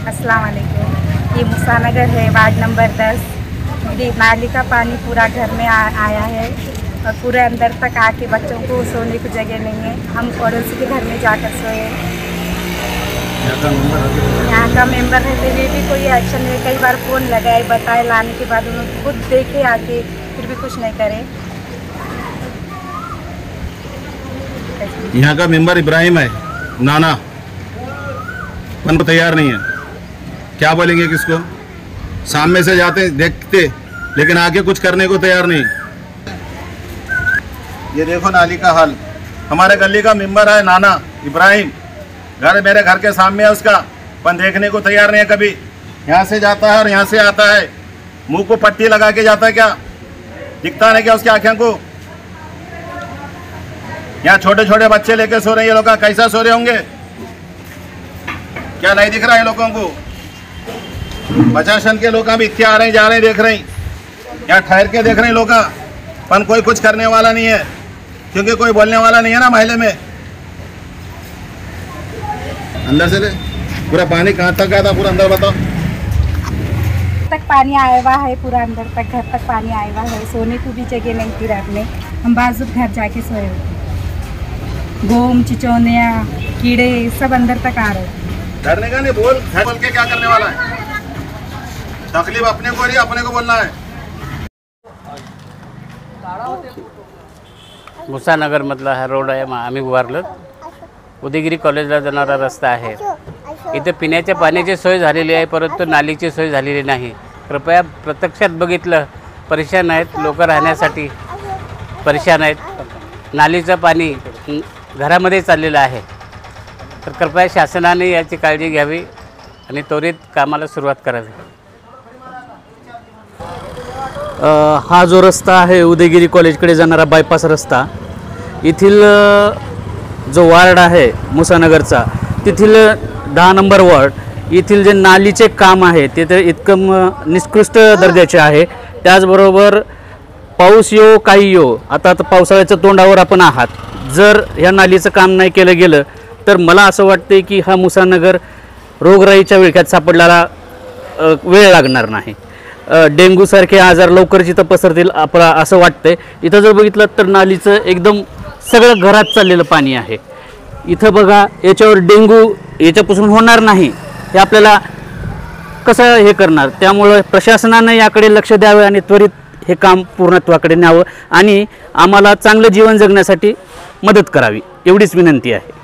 अस्सलाम वालेकुम। ये मुसानगर है, वार्ड नंबर 10। मेरी नाली का पानी पूरा घर में आया है और पूरे अंदर तक आके बच्चों को सोने की जगह नहीं है। हम पड़ोसी के घर में जाकर सोए। यहाँ का मेंबर रहते हुए भी कोई एक्शन नहीं। कई बार फ़ोन लगाए, बताए, लाने के बाद उन्होंने खुद देखे आके, फिर भी कुछ नहीं करे। यहाँ का मेंबर इब्राहिम है, नाना मन को तैयार नहीं है। क्या बोलेंगे किसको? सामने से जाते देखते लेकिन आगे कुछ करने को तैयार नहीं। ये देखो नाली का हाल। हमारे गली का मेंबर है नाना इब्राहिम, घर मेरे घर के सामने है उसका, पर देखने को तैयार नहीं है। कभी यहाँ से जाता है और यहाँ से आता है, मुंह को पट्टी लगा के जाता है। क्या दिखता नहीं क्या उसकी आंखें को? यहाँ छोटे छोटे बच्चे लेके सो रहे हैं। ये लोग कैसा सो रहे होंगे? क्या नहीं दिख रहा है लोगों को? प्रशासन के लोग भी इतने आ रहे हैं, जा रहे हैं, देख रहे हैं। यहाँ ठहर के देख रहे हैं लोग, पर कोई कुछ करने वाला नहीं है, क्योंकि कोई बोलने वाला नहीं है ना महल्ले में। अंदर से ले पूरा पानी कहाँ तक गया था? पूरा अंदर बताओ। तक पानी आया हुआ है, पूरा अंदर तक, घर तक पानी आया हुआ है। सोने को भी जगह नहीं थी रात में। हम बाजू घर जाके सोए थे। गोम, चिचौनिया, कीड़े सब अंदर तक आ रहे थे। डरने का नहीं, बोल के क्या करने वाला है? तकलीफ अपने को नहीं, अपने को बोलना है। मुसानगर मधला हा रोड आहे, आम्ही उभारलं उदयगिरी कॉलेजला जाणारा रस्ता आहे। इथे पिण्याच्या पाण्याची सोय झालेली आहे, परंतु नालीची सोय झालेली नाही। कृपया प्रत्यक्षात बघितलं, परेशान आहेत लोक, राहण्यासाठी परेशान आहेत। नालीचं पाणी घरामध्ये चाललेलं आहे, तर कृपया शासनाने याची काळजी घ्यावी आणि त्वरित कामाला सुरुवात करावी। हा जो रस्ता आहे उदयगिरी कॉलेजकडे जाणारा बायपास रस्ता, येथील जो वार्ड आहे मुसानगरचा, तेथील 10 नंबर वार्ड, येथील जे नालीचे काम आहे ते तर इतकं निकृष्ट दर्जाचे आहे। त्याचबरोबर पाऊस येऊ काही येऊ, आता पावसाळ्याच्या तोंडावर आपण आहात, जर ह्या नालीचं काम नाही केलं गेलं तर मला असं वाटते की हा मुसानगर रोगराईच्या विळख्यात सापडलेला वेळ लागणार नाही। डेंग्यूसारखे आजार लवकर जिथं पसरतील आपला असं वाटतंय। इथं जर बघितलं तर नालीचं एकदम सगळं घरात चाललेलं पाणी आहे। इथं बघा, याच्यावर डेंग्यू याच्यापासून होणार नाही हे आपल्याला कसं हे करणार? त्यामुळे प्रशासनाने याकडे लक्ष द्यावे आणि त्वरित हे काम पूर्णत्वाकडे न्यावं आणि आम्हाला चांगलं जीवन जगण्यासाठी मदत करावी, एवढीच विनंती आहे।